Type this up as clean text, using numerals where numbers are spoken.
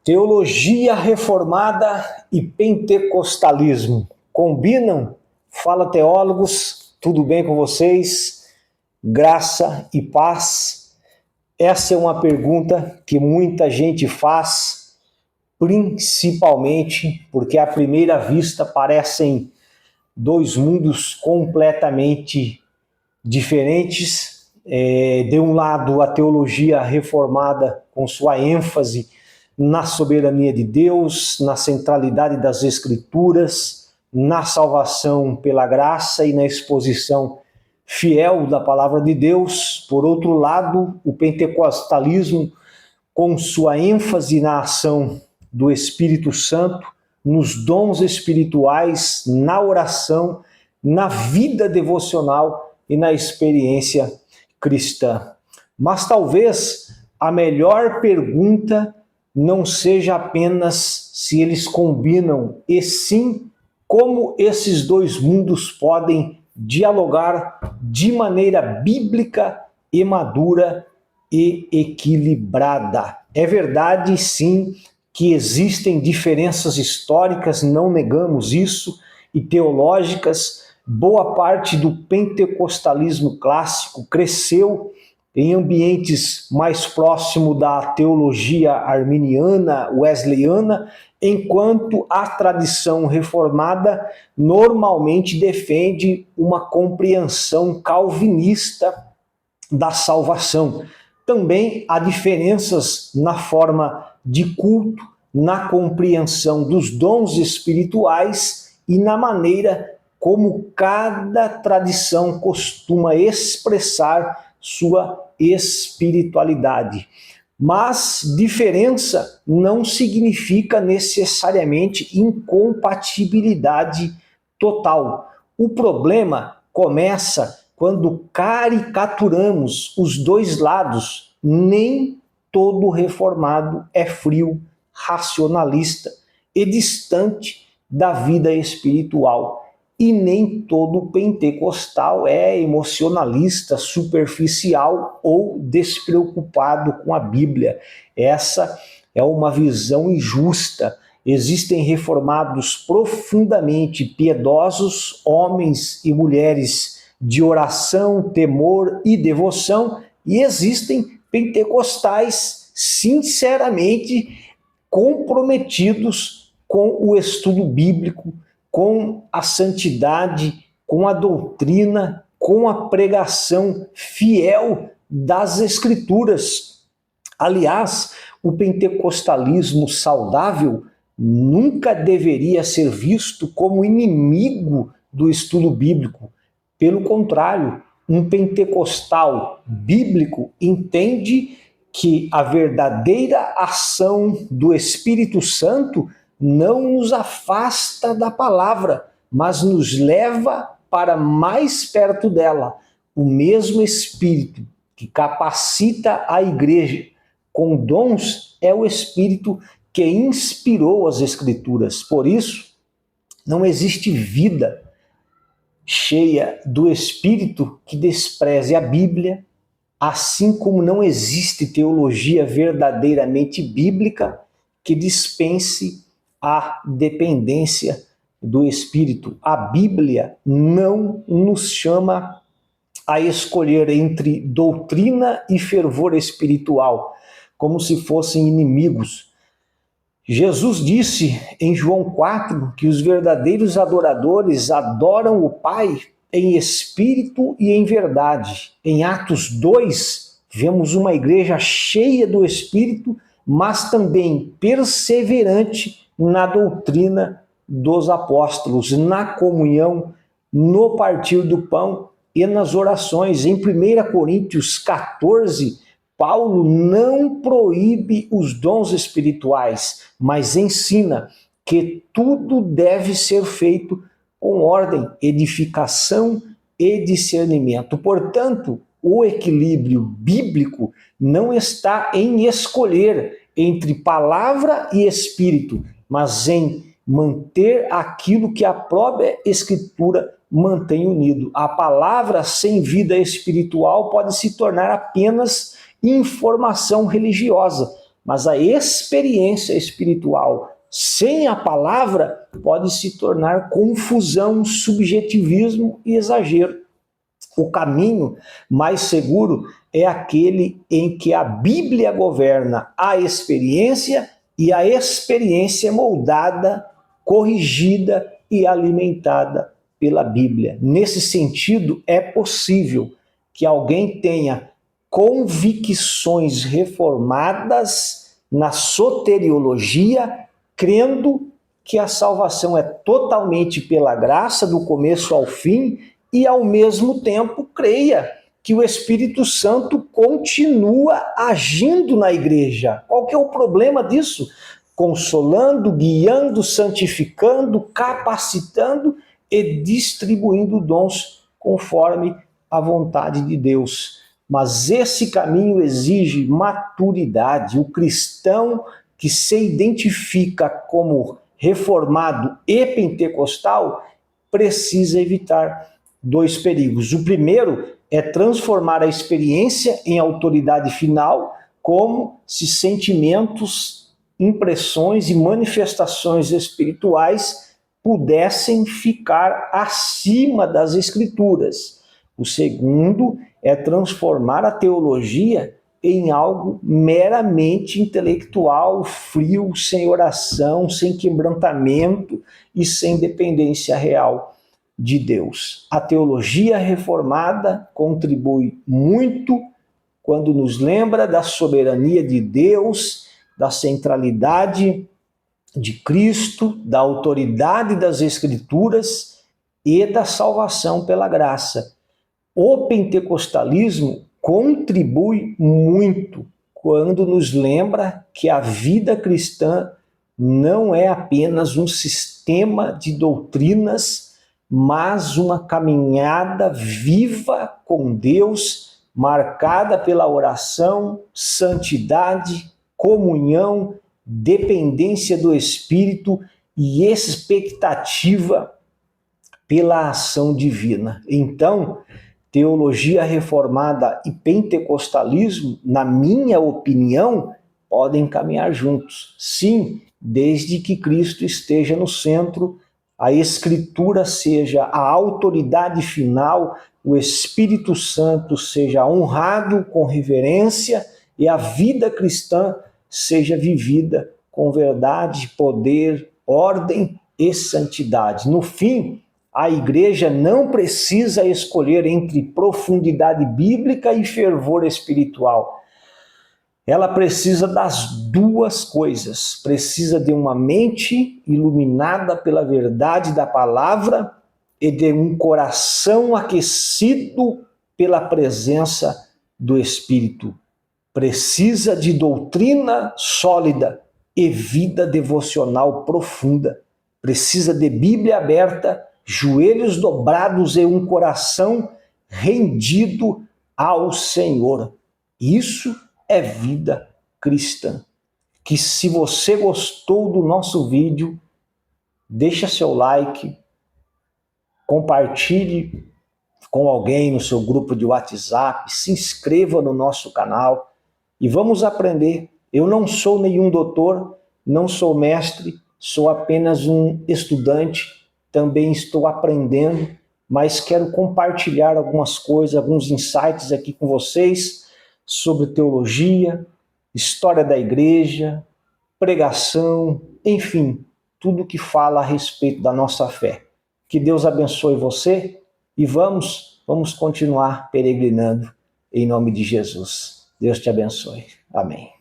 Teologia reformada e pentecostalismo combinam? Fala, teólogos, tudo bem com vocês? Graça e paz? Essa é uma pergunta que muita gente faz, principalmente porque à primeira vista parecem dois mundos completamente diferentes. De um lado, a teologia reformada com sua ênfase na soberania de Deus, na centralidade das Escrituras, na salvação pela graça e na exposição fiel da palavra de Deus. Por outro lado, o pentecostalismo com sua ênfase na ação do Espírito Santo, nos dons espirituais, na oração, na vida devocional e na experiência cristã. Mas talvez a melhor pergunta não seja apenas se eles combinam, e sim como esses dois mundos podem dialogar de maneira bíblica e madura e equilibrada. É verdade, sim, que existem diferenças históricas, não negamos isso, e teológicas. Boa parte do pentecostalismo clássico cresceu em ambientes mais próximos da teologia arminiana, wesleyana, enquanto a tradição reformada normalmente defende uma compreensão calvinista da salvação. Também há diferenças na forma de culto, na compreensão dos dons espirituais e na maneira como cada tradição costuma expressar sua espiritualidade. Mas diferença não significa necessariamente incompatibilidade total. O problema começa quando caricaturamos os dois lados. Nem todo reformado é frio, racionalista e distante da vida espiritual. E nem todo pentecostal é emocionalista, superficial ou despreocupado com a Bíblia. Essa é uma visão injusta. Existem reformados profundamente piedosos, homens e mulheres de oração, temor e devoção, e existem pentecostais sinceramente comprometidos com o estudo bíblico, com a santidade, com a doutrina, com a pregação fiel das Escrituras. Aliás, o pentecostalismo saudável nunca deveria ser visto como inimigo do estudo bíblico. Pelo contrário, um pentecostal bíblico entende que a verdadeira ação do Espírito Santo não nos afasta da palavra, mas nos leva para mais perto dela. O mesmo Espírito que capacita a igreja com dons é o Espírito que inspirou as Escrituras. Por isso, não existe vida cheia do Espírito que despreze a Bíblia, assim como não existe teologia verdadeiramente bíblica que dispense a dependência do Espírito. A Bíblia não nos chama a escolher entre doutrina e fervor espiritual, como se fossem inimigos. Jesus disse em João 4 que os verdadeiros adoradores adoram o Pai em espírito e em verdade. Em Atos 2, vemos uma igreja cheia do Espírito, mas também perseverante na doutrina dos apóstolos, na comunhão, no partir do pão e nas orações. Em 1 Coríntios 14, Paulo não proíbe os dons espirituais, mas ensina que tudo deve ser feito com ordem, edificação e discernimento. Portanto, o equilíbrio bíblico não está em escolher entre palavra e espírito, mas em manter aquilo que a própria Escritura mantém unido. A palavra sem vida espiritual pode se tornar apenas informação religiosa, mas a experiência espiritual sem a palavra pode se tornar confusão, subjetivismo e exagero. O caminho mais seguro é aquele em que a Bíblia governa a experiência e a experiência é moldada, corrigida e alimentada pela Bíblia. Nesse sentido, é possível que alguém tenha convicções reformadas na soteriologia, crendo que a salvação é totalmente pela graça, do começo ao fim, e ao mesmo tempo creia que o Espírito Santo continua agindo na igreja. Qual que é o problema disso? Consolando, guiando, santificando, capacitando e distribuindo dons conforme a vontade de Deus. Mas esse caminho exige maturidade. O cristão que se identifica como reformado e pentecostal precisa evitar dois perigos. O primeiro é transformar a experiência em autoridade final, como se sentimentos, impressões e manifestações espirituais pudessem ficar acima das Escrituras. O segundo é transformar a teologia em algo meramente intelectual, frio, sem oração, sem quebrantamento e sem dependência real de Deus. A teologia reformada contribui muito quando nos lembra da soberania de Deus, da centralidade de Cristo, da autoridade das Escrituras e da salvação pela graça. O pentecostalismo contribui muito quando nos lembra que a vida cristã não é apenas um sistema de doutrinas, mas uma caminhada viva com Deus, marcada pela oração, santidade, comunhão, dependência do Espírito e expectativa pela ação divina. Então, teologia reformada e pentecostalismo, na minha opinião, podem caminhar juntos. Sim, desde que Cristo esteja no centro, a Escritura seja a autoridade final, o Espírito Santo seja honrado com reverência e a vida cristã seja vivida com verdade, poder, ordem e santidade. No fim, a igreja não precisa escolher entre profundidade bíblica e fervor espiritual. Ela precisa das duas coisas. Precisa de uma mente iluminada pela verdade da palavra e de um coração aquecido pela presença do Espírito. Precisa de doutrina sólida e vida devocional profunda. Precisa de Bíblia aberta, joelhos dobrados e um coração rendido ao Senhor. Isso é vida cristã. Que se você gostou do nosso vídeo, deixa seu like, compartilhe com alguém no seu grupo de WhatsApp, se inscreva no nosso canal e vamos aprender. Eu não sou nenhum doutor, não sou mestre, sou apenas um estudante, também estou aprendendo, mas quero compartilhar algumas coisas, alguns insights aqui com vocês sobre teologia, história da igreja, pregação, enfim, tudo que fala a respeito da nossa fé. Que Deus abençoe você e vamos continuar peregrinando em nome de Jesus. Deus te abençoe. Amém.